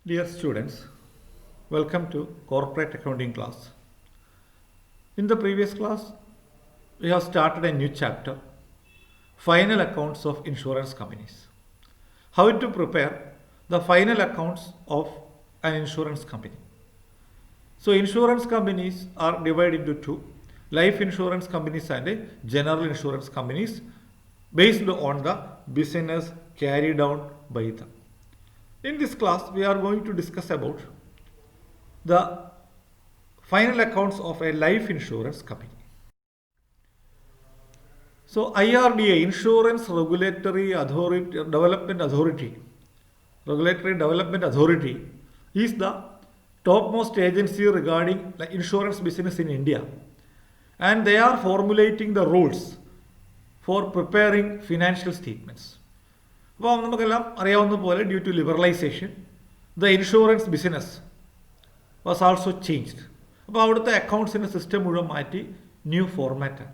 Dear students, welcome to corporate accounting class. In the previous class, we have started a new chapter, final accounts of insurance companies. How to prepare the final accounts of an insurance company. So insurance companies are divided into two, life insurance companies and general insurance companies based on the business carried out by them. In this class, we are going to discuss about the final accounts of a life insurance company. So IRDA, Insurance Regulatory Development Authority, is the topmost agency regarding the insurance business in India, and they are formulating the rules for preparing financial statements. അപ്പോൾ നമുക്കെല്ലാം അറിയാവുന്ന പോലെ due to liberalisation the insurance business was also changed. അപ്പോൾ അവിടുത്തെ അക്കൗണ്ട്സിൻ്റെ system മുഴുവൻ മാറ്റി new ഫോർമാറ്റാണ്.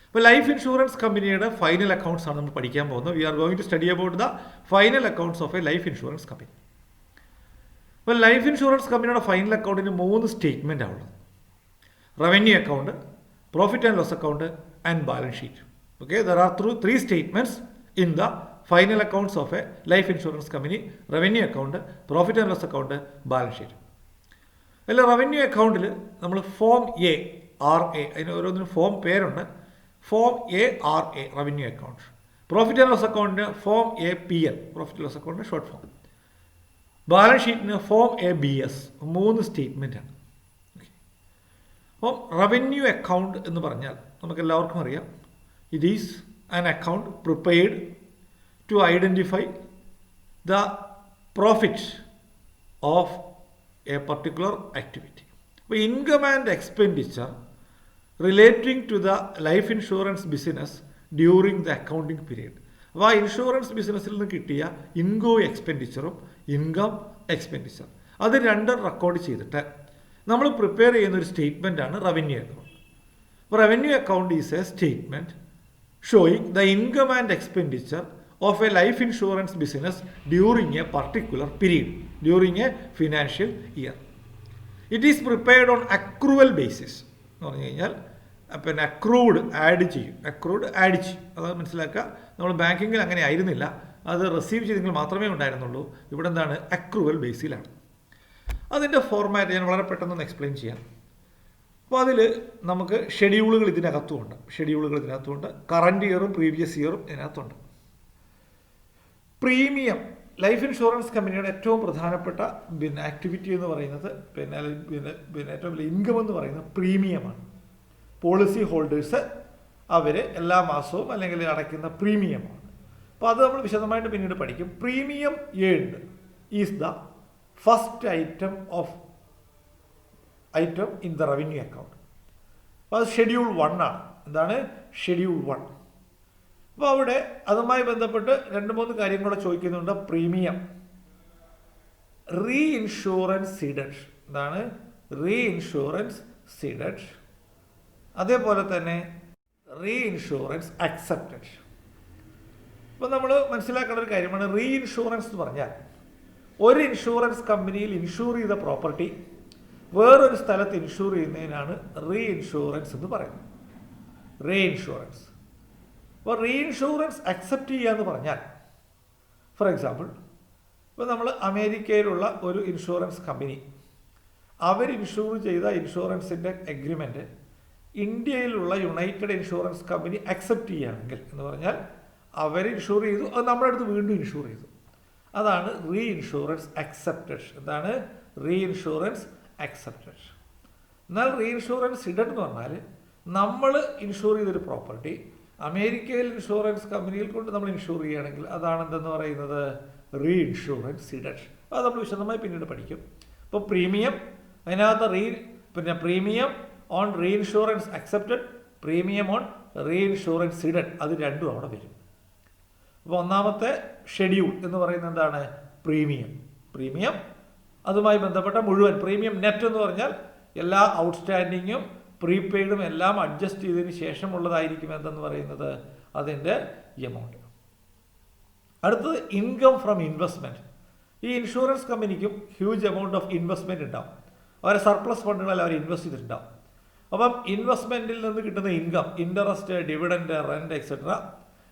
അപ്പോൾ ലൈഫ് ഇൻഷുറൻസ് കമ്പനിയുടെ ഫൈനൽ അക്കൗണ്ട്സ് ആണ് നമ്മൾ പഠിക്കാൻ പോകുന്നത്. We are going to study about the final accounts of a life insurance company. അപ്പോൾ ലൈഫ് ഇൻഷുറൻസ് കമ്പനിയുടെ ഫൈനൽ അക്കൗണ്ടിന് 3 സ്റ്റേറ്റ്മെൻ്റ് ആണ് ഉള്ളത്. Revenue account, profit and loss account and balance sheet. Okay, there are 3 statements in the final accounts of a life insurance company: revenue account, profit and loss account, balance sheet. അതിൽ റവന്യൂ അക്കൗണ്ടിൽ നമ്മൾ form A, R A, അതിന് ഓരോന്നിനും form പേരുണ്ട്. Form A, R A revenue account. Profit and loss അക്കൗണ്ടിന് form A, P L profit loss അക്കൗണ്ടിന് short form. Balance ഷീറ്റിന് ഫോം എ, ബി എസ്. 3 സ്റ്റേറ്റ്മെൻറ്റാണ്. അപ്പം റവന്യൂ അക്കൗണ്ട് എന്ന് പറഞ്ഞാൽ നമുക്ക് എല്ലാവർക്കും അറിയാം, it is an account prepared to identify the profit of a particular activity. So, income and expenditure relating to the life insurance business during the accounting period. അപ്പോൾ ആ insurance ബിസിനസ്സിൽ നിന്ന് കിട്ടിയ ഇൻകം എക്സ്പെൻഡിച്ചർ അത് രണ്ടും റെക്കോർഡ് ചെയ്തിട്ട് നമ്മൾ prepare ചെയ്യുന്ന ഒരു സ്റ്റേറ്റ്മെൻറ്റാണ് റവന്യൂ അക്കൗണ്ട്. അപ്പോൾ revenue account is A statement showing the income and expenditure of a life insurance business during a particular period, during a financial year. It is prepared on accrual basis. എന്ന് പറഞ്ഞു കഴിഞ്ഞാൽ പിന്നെ accrued add ചെയ്യും. അത് മനസ്സിലാക്കുക. നമ്മൾ ബാങ്കിങ്ങിൽ അങ്ങനെ ആയിരുന്നില്ല, അത് റിസീവ് ചെയ്തെങ്കിൽ മാത്രമേ ഉണ്ടായിരുന്നുള്ളൂ. ഇവിടെ എന്താണ്, അക്രൂവൽ ബേസിലാണ്. അതിൻ്റെ ഫോർമാറ്റ് ഞാൻ വളരെ പെട്ടെന്ന് എക്സ്പ്ലെയിൻ ചെയ്യാം. അപ്പോൾ അതിൽ നമുക്ക് ഷെഡ്യൂളുകൾ ഇതിനകത്തുമുണ്ട്. കറൻറ്റ് ഇയറും പ്രീവിയസ് ഇയറും ഇതിനകത്തുണ്ട്. പ്രീമിയം, ലൈഫ് ഇൻഷുറൻസ് കമ്പനിയുടെ ഏറ്റവും പ്രധാനപ്പെട്ട ആക്ടിവിറ്റി എന്ന് പറയുന്നത് ഏറ്റവും വലിയ ഇൻകം എന്ന് പറയുന്നത് പ്രീമിയമാണ്. പോളിസി ഹോൾഡേഴ്സ് അവർ എല്ലാ മാസവും അല്ലെങ്കിൽ അടയ്ക്കുന്ന പ്രീമിയമാണ്. അപ്പോൾ അത് നമ്മൾ വിശദമായിട്ട് പിന്നീട് പഠിക്കും. Premium earned is the first item in the revenue account. അപ്പോൾ അത് ഷെഡ്യൂൾ 1 ആണ്. എന്താണ് ഷെഡ്യൂൾ 1? അപ്പോൾ അവിടെ അതുമായി ബന്ധപ്പെട്ട് 2-3 കാര്യം കൂടെ ചോദിക്കുന്നുണ്ട്. Premium, re insurance seeded. എന്താണ് റീ ഇൻഷുറൻസ് സീഡഡ്? അതേപോലെ തന്നെ റീ ഇൻഷുറൻസ് അക്സെപ്റ്റഡ്. അപ്പോൾ നമ്മൾ മനസ്സിലാക്കേണ്ട ഒരു കാര്യമാണ്, റീ ഇൻഷുറൻസ് എന്ന് പറഞ്ഞാൽ ഒരു ഇൻഷുറൻസ് കമ്പനിയിൽ ഇൻഷൂർ ചെയ്ത പ്രോപ്പർട്ടി വേറൊരു സ്ഥലത്ത് ഇൻഷൂർ ചെയ്യുന്നതിനാണ് റീ ഇൻഷുറൻസ് എന്ന് പറയുന്നത്. Re insurance. അപ്പോൾ റീ ഇൻഷുറൻസ് അക്സെപ്റ്റ് ചെയ്യുക എന്ന് പറഞ്ഞാൽ, ഫോർ എക്സാമ്പിൾ, ഇപ്പോൾ നമ്മൾ അമേരിക്കയിലുള്ള ഒരു ഇൻഷുറൻസ് കമ്പനി അവർ ഇൻഷൂർ ചെയ്ത ഇൻഷുറൻസിൻ്റെ എഗ്രിമെൻറ്റ് ഇന്ത്യയിലുള്ള യുണൈറ്റഡ് ഇൻഷുറൻസ് കമ്പനി അക്സെപ്റ്റ് ചെയ്യുകയാണെങ്കിൽ എന്ന് പറഞ്ഞാൽ അവർ ഇൻഷൂർ ചെയ്തു, അത് നമ്മുടെ അടുത്ത് വീണ്ടും ഇൻഷൂർ ചെയ്തു. അതാണ് റീ ഇൻഷുറൻസ് അക്സെപ്റ്റഡ്. എന്താണ് റീ ഇൻഷുറൻസ് അക്സെപ്റ്റഡ്? എന്നാൽ റീ ഇൻഷുറൻസ് സീഡഡ് എന്ന് പറഞ്ഞാൽ നമ്മൾ ഇൻഷൂർ ചെയ്തൊരു പ്രോപ്പർട്ടി അമേരിക്കയിൽ ഇൻഷുറൻസ് കമ്പനിയിൽ കൊണ്ട് നമ്മൾ ഇൻഷൂർ ചെയ്യുകയാണെങ്കിൽ അതാണ് എന്തെന്ന് പറയുന്നത്, റീ ഇൻഷുറൻസ് സീഡഡ്. അത് നമ്മൾ വിശദമായി പിന്നീട് പഠിക്കും. ഇപ്പോൾ പ്രീമിയം, അതിനകത്ത് premium on re insurance accepted, premium on re insurance seeded, അത് രണ്ടും അവിടെ വരും. അപ്പോൾ ഒന്നാമത്തെ ഷെഡ്യൂൾ എന്ന് പറയുന്നത് എന്താണ്, പ്രീമിയം. അതുമായി ബന്ധപ്പെട്ട മുഴുവൻ പ്രീമിയം നെറ്റ് എന്ന് പറഞ്ഞാൽ എല്ലാ ഔട്ട്സ്റ്റാൻഡിങ്ങും പ്രീപെയ്ഡും എല്ലാം അഡ്ജസ്റ്റ് ചെയ്തതിന് ശേഷമുള്ളതായിരിക്കും എന്തെന്ന് പറയുന്നത് അതിൻ്റെ എമൗണ്ട്. അടുത്തത് ഇൻകം ഫ്രം ഇൻവെസ്റ്റ്മെൻറ്റ്. ഈ ഇൻഷുറൻസ് കമ്പനിക്കും ഹ്യൂജ് എമൗണ്ട് ഓഫ് ഇൻവെസ്റ്റ്മെൻറ്റ് ഉണ്ടാവും. അവരെ സർപ്ലസ് ഫണ്ടുകളെല്ലാം അവർ ഇൻവെസ്റ്റ് ചെയ്തിട്ടുണ്ടാവും. അപ്പം ഇൻവെസ്റ്റ്മെൻറ്റിൽ നിന്ന് കിട്ടുന്ന income, interest, dividend, rent etcetera,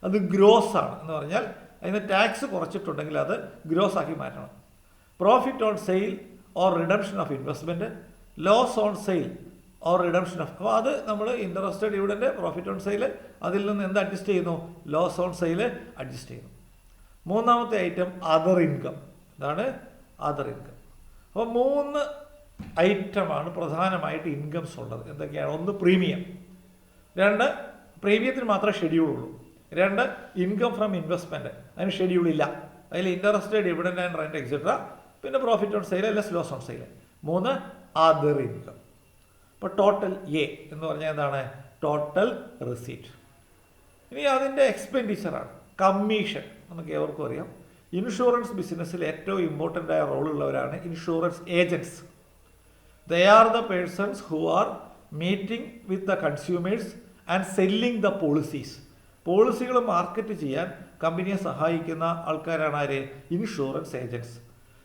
അത് ഗ്രോസ് ആണ്. എന്ന് പറഞ്ഞാൽ അതിന് ടാക്സ് കുറച്ചിട്ടുണ്ടെങ്കിൽ അത് ഗ്രോസ് ആക്കി മാറ്റണം. Profit on sale or redemption of investment, loss on sale or redemption of, അപ്പോൾ അത് നമ്മൾ interest, dividend, profit on sale, അതിൽ നിന്ന് എന്ത് അഡ്ജസ്റ്റ് ചെയ്യുന്നു? ലോസ് ഓൺ സെയിൽ അഡ്ജസ്റ്റ് ചെയ്യുന്നു. മൂന്നാമത്തെ ഐറ്റം അതർ ഇൻകം. ഇതാണ് അതർ ഇൻകം. അപ്പോൾ 3 ഐറ്റമാണ് പ്രധാനമായിട്ട് ഇൻകംസ് ഉള്ളത്. എന്തൊക്കെയാണ്? 1 പ്രീമിയം, 2 പ്രീമിയത്തിന് മാത്രമേ ഷെഡ്യൂൾ ഉള്ളൂ, 2 ഇൻകം ഫ്രം ഇൻവെസ്റ്റ്മെൻറ്റ്, അതിന് ഷെഡ്യൂൾ ഇല്ല. അതിൽ interest, dividend and rent etcetera, പിന്നെ profit on sale less loss on sale, 3 other income. ഇപ്പോൾ ടോട്ടൽ എ എന്ന് പറഞ്ഞാൽ എന്താണ്? Total receipt. ഇനി അതിൻ്റെ എക്സ്പെൻഡിച്ചറാണ് കമ്മീഷൻ. നമുക്ക് ഏവർക്കും അറിയാം, ഇൻഷുറൻസ് ബിസിനസ്സിൽ ഏറ്റവും ഇമ്പോർട്ടൻ്റ് ആയ റോളുള്ളവരാണ് insurance agents. They are the persons who are meeting with the consumers and selling the policies. പോളിസികൾ മാർക്കറ്റ് ചെയ്യാൻ കമ്പനിയെ സഹായിക്കുന്ന ആൾക്കാരാണ് ആര്? Insurance agents.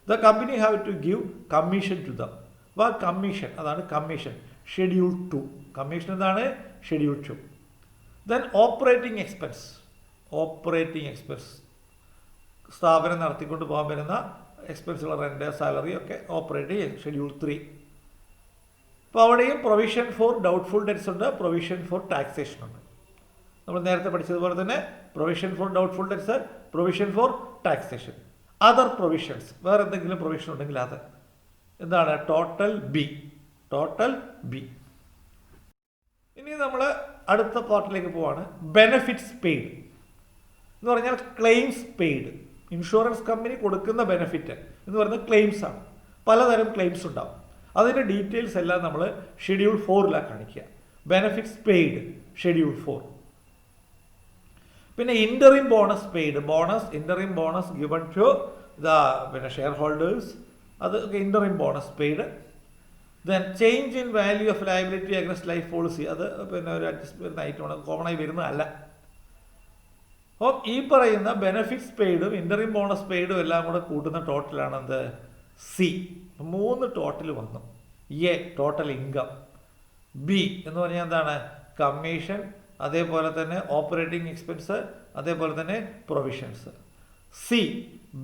The company have to give commission to them. അപ്പോൾ കമ്മീഷൻ, അതാണ് കമ്മീഷൻ. ഷെഡ്യൂൾ 2 കമ്മീഷൻ എന്താണ്? Schedule 2. Then operating expense. Operating expense സ്ഥാപനം നടത്തിക്കൊണ്ട് പോകാൻ വരുന്ന എക്സ്പെൻസുകൾ, റെൻ്റ്, സാലറി ഒക്കെ ഓപ്പറേറ്റിംഗ് ഷെഡ്യൂൾ 3. അപ്പോൾ അവിടെയും പ്രൊവിഷൻ ഫോർ ഡൗട്ട്ഫുൾ ഡെറ്റ്സ് ഉണ്ട്, പ്രൊവിഷൻ ഫോർ ടാക്സേഷൻ ഉണ്ട്. നമ്മൾ നേരത്തെ പഠിച്ചതുപോലെ തന്നെ provision for doubtful debts, provision for taxation. Other provisions, വേറെ എന്തെങ്കിലും പ്രൊവിഷൻ ഉണ്ടെങ്കിൽ അത് എന്താണ്? Total B. Total B. ഇനി നമ്മൾ അടുത്ത പാർട്ടിലേക്ക് പോവാണ്. ബെനഫിറ്റ്സ് പെയ്ഡ് എന്ന് പറഞ്ഞാൽ ക്ലെയിംസ് പെയ്ഡ്. ഇൻഷുറൻസ് കമ്പനി കൊടുക്കുന്ന ബെനഫിറ്റ് എന്ന് പറയുന്നത് ക്ലെയിംസ് ആണ്. പലതരം ക്ലെയിംസ് ഉണ്ടാവും. അതിൻ്റെ ഡീറ്റെയിൽസ് എല്ലാം നമ്മൾ ഷെഡ്യൂൾ 4 കാണിക്കുക. Benefits paid schedule 4. പിന്നെ interim bonus paid. Bonus, interim bonus given to the share holders, അത് interim bonus paid. Then change in value of liability against life policy, അത് ഒരു അഡ്ജസ്റ്റ് വരുന്ന ഐറ്റമാണ്, കോമൺ ആയി വരുന്നതല്ല. അപ്പോൾ ഈ പറയുന്ന ബെനഫിറ്റ്സ് പെയ്ഡും ഇൻ്ററിം ബോണസ് പെയ്ഡും എല്ലാം കൂടെ കൂട്ടുന്ന ടോട്ടലാണ് എന്ത്? സി. 3 ടോട്ടൽ വന്നു. എ ടോട്ടൽ ഇൻകം, ബി എന്ന് പറഞ്ഞാൽ എന്താണ്? കമ്മീഷൻ, അതേപോലെ തന്നെ ഓപ്പറേറ്റിംഗ് എക്സ്പെൻസ്, അതേപോലെ തന്നെ provisions. C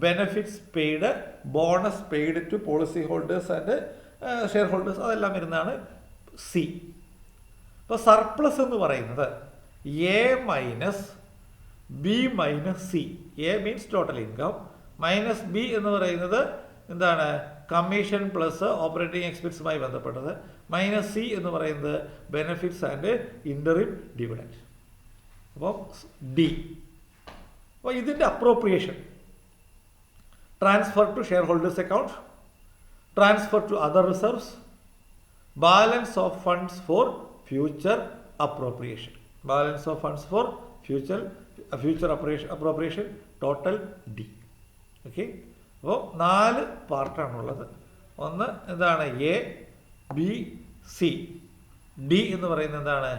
benefits paid, bonus paid to policy holders and share holders, അതെല്ലാം വരുന്നതാണ് സി. ഇപ്പോൾ സർപ്ലസ് എന്ന് പറയുന്നത് A minus B minus C. A means total income, minus B എന്ന് പറയുന്നത് എന്താണ്? കമ്മീഷൻ പ്ലസ് ഓപ്പറേറ്റിംഗ് എക്സ്പെൻസുമായി ബന്ധപ്പെട്ടത്, മൈനസ് സി എന്ന് പറയുന്നത് ബെനഫിറ്റ്സ് ആൻഡ് ഇൻ്ററിം ഡിവിഡൻഡ്. അപ്പം ഡി. അപ്പോൾ ഇതിൻ്റെ appropriation: transfer to share holders account, transfer to other reserves, balance of funds for future appropriation. Balance of funds for future appropriation, total D. Okay. അപ്പോൾ 4 പാർട്ടാണുള്ളത്. ഒന്ന് എന്താണ്? A, B, C. D എന്ന് പറയുന്നത് എന്താണ്?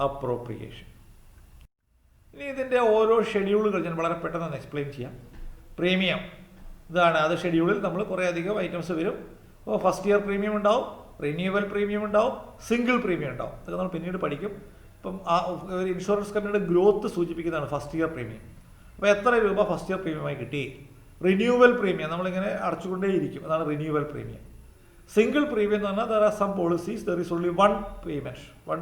Appropriation. ഇനി ഇതിൻ്റെ ഓരോ ഷെഡ്യൂളുകൾ ഞാൻ വളരെ പെട്ടെന്ന് എക്സ്പ്ലെയിൻ ചെയ്യാം. പ്രീമിയം ഇതാണ്. അത് ഷെഡ്യൂളിൽ നമ്മൾ കുറേ അധികം ഐറ്റംസ് വരും. അപ്പോൾ ഫസ്റ്റ് ഇയർ പ്രീമിയം ഉണ്ടാവും, റിന്യൂവൽ പ്രീമിയം ഉണ്ടാവും, സിംഗിൾ പ്രീമിയം ഉണ്ടാവും. അതൊക്കെ നമ്മൾ പിന്നീട് പഠിക്കും. ഇപ്പം ഒരു ഇൻഷുറൻസ് കമ്പനിയുടെ ഗ്രോത്ത് സൂചിപ്പിക്കുന്നതാണ് ഫസ്റ്റ് ഇയർ പ്രീമിയം. അപ്പോൾ എത്ര രൂപ ഫസ്റ്റ് ഇയർ പ്രീമിയമായി കിട്ടി? റിന്യൂവൽ പ്രീമിയം നമ്മളിങ്ങനെ അടച്ചുകൊണ്ടേയിരിക്കും, അതാണ് റിന്യൂവൽ പ്രീമിയം. സിംഗിൾ പ്രീമിയം എന്ന് പറഞ്ഞാൽ there are some policies there is only one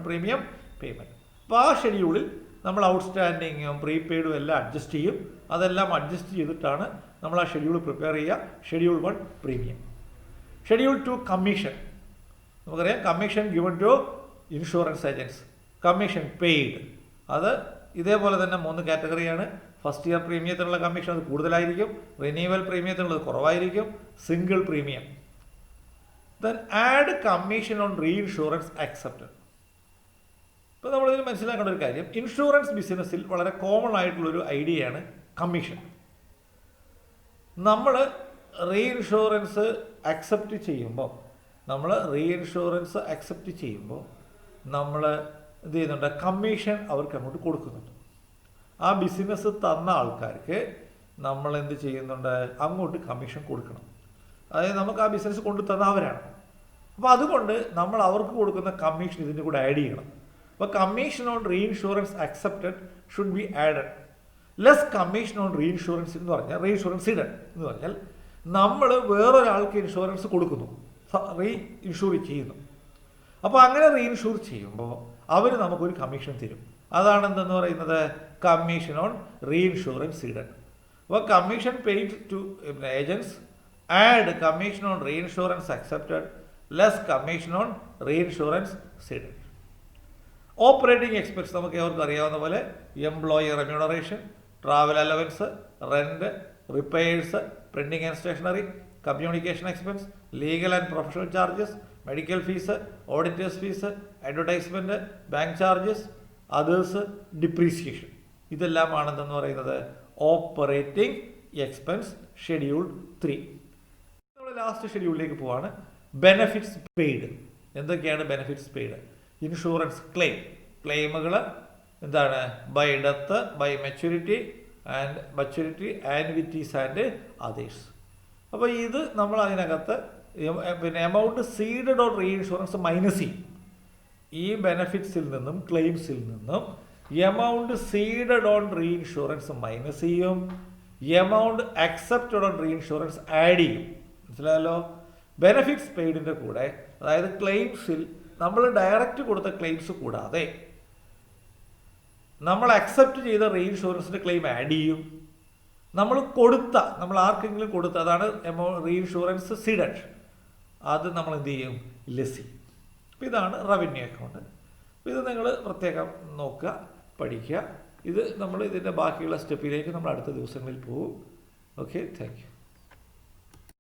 premium payment. അപ്പോൾ ആ ഷെഡ്യൂളിൽ നമ്മൾ ഔട്ട്സ്റ്റാൻഡിങ്ങും പ്രീപെയ്ഡും എല്ലാം അഡ്ജസ്റ്റ് ചെയ്യും. അതെല്ലാം അഡ്ജസ്റ്റ് ചെയ്തിട്ടാണ് നമ്മൾ ആ ഷെഡ്യൂൾ പ്രിപ്പയർ ചെയ്യുക. Schedule 1 premium. Schedule 2 commission. നമുക്കറിയാം commission given to insurance agents, commission paid. അത് ഇതേപോലെ തന്നെ 3 കാറ്റഗറിയാണ്. ഫസ്റ്റ് ഇയർ പ്രീമിയത്തിനുള്ള കമ്മീഷൻ അത് കൂടുതലായിരിക്കും, റിന്യൂവൽ പ്രീമിയത്തിനുള്ളത് കുറവായിരിക്കും, single premium. Then add commission on reinsurance accepted. ഇപ്പോൾ നമ്മളിതിൽ മനസ്സിലാക്കേണ്ട ഒരു കാര്യം, ഇൻഷുറൻസ് ബിസിനസ്സിൽ വളരെ കോമൺ ആയിട്ടുള്ളൊരു ഐഡിയയാണ് കമ്മീഷൻ. നമ്മൾ റീ ഇൻഷുറൻസ് അക്സെപ്റ്റ് ചെയ്യുമ്പോൾ നമ്മൾ എന്ത് ചെയ്യുന്നുണ്ട്? കമ്മീഷൻ അവർക്ക് അങ്ങോട്ട് കൊടുക്കുന്നുണ്ട്. ആ ബിസിനസ് തന്ന ആൾക്കാർക്ക് നമ്മൾ എന്ത് ചെയ്യുന്നുണ്ട്? അങ്ങോട്ട് കമ്മീഷൻ കൊടുക്കണം. അതായത് നമുക്ക് ആ ബിസിനസ് കൊണ്ടു തന്ന അവരാണ്. അപ്പോൾ അതുകൊണ്ട് നമ്മൾ അവർക്ക് കൊടുക്കുന്ന കമ്മീഷൻ ഇതിൻ്റെ കൂടെ ആഡ് ചെയ്യണം. അപ്പോൾ commission on reinsurance accepted should be added. Less commission on reinsurance എന്ന് പറഞ്ഞാൽ റീഇൻഷുറൻസ് ഇടഡ് എന്ന് പറഞ്ഞാൽ നമ്മൾ വേറൊരാൾക്ക് ഇൻഷുറൻസ് കൊടുക്കുന്നു, ഇൻഷൂർ ചെയ്യുന്നു. അപ്പോൾ അങ്ങനെ റീഇൻഷൂർ ചെയ്യുമ്പോൾ അവർ നമുക്കൊരു കമ്മീഷൻ തരും. അതാണ് എന്തെന്ന് പറയുന്നത് കമ്മീഷൻ ഓൺ റീഇൻഷുറൻസ് ഇടഡ്. അപ്പോൾ commission paid to agents add commission on reinsurance accepted less commission on reinsurance ceded. Operating expense നമുക്ക് ഏവർക്കും അറിയാവുന്ന പോലെ employee remuneration, travel allowance, rent, repairs, printing and stationery, communication expense, legal and professional charges, medical fees, auditors fees, advertisement, bank charges, others, depreciation. ഇതെല്ലാമാണെന്ന് പറയുന്നത് operating expense schedule 3. നമ്മൾ last ഷെഡ്യൂളിലേക്ക് പോവാണ്. Benefits paid. എന്തൊക്കെയാണ് ബെനഫിറ്റ്സ് പെയ്ഡ്? ഇൻഷുറൻസ് ക്ലെയിമുകൾ എന്താണ്? By death, by maturity, ആൻവിറ്റീസ് and others. അപ്പോൾ ഇത് നമ്മൾ അതിനകത്ത് പിന്നെ amount ceded on reinsurance minus ചെയ്യും. ഈ ബെനഫിറ്റ്സിൽ നിന്നും ക്ലെയിംസിൽ നിന്നും amount ceded on reinsurance minus ചെയ്യും, amount accepted on reinsurance add ചെയ്യും. മനസ്സിലായല്ലോ? ബെനഫിറ്റ്സ് പെയ്ഡിൻ്റെ കൂടെ, അതായത് ക്ലെയിംസിൽ നമ്മൾ ഡയറക്റ്റ് കൊടുത്ത ക്ലെയിംസ് കൂടാതെ നമ്മൾ അക്സെപ്റ്റ് ചെയ്ത റീഇൻഷുറൻസിൻ്റെ ക്ലെയിം ആഡ് ചെയ്യും. നമ്മൾ ആർക്കെങ്കിലും കൊടുത്ത, അതാണ് റീഇൻഷുറൻസ് സീഡഡ്, അത് നമ്മൾ എന്ത് ചെയ്യും? ലെസ് ചെയ്യും. അപ്പോൾ ഇതാണ് റവന്യൂ അക്കൗണ്ട്. അപ്പോൾ ഇത് നിങ്ങൾ പ്രത്യേകം നോക്കുക, പഠിക്കുക. ഇത് നമ്മൾ ഇതിൻ്റെ ബാക്കിയുള്ള സ്റ്റെപ്പിലേക്ക് നമ്മൾ അടുത്ത ദിവസങ്ങളിൽ പോകും. Okay, thank you.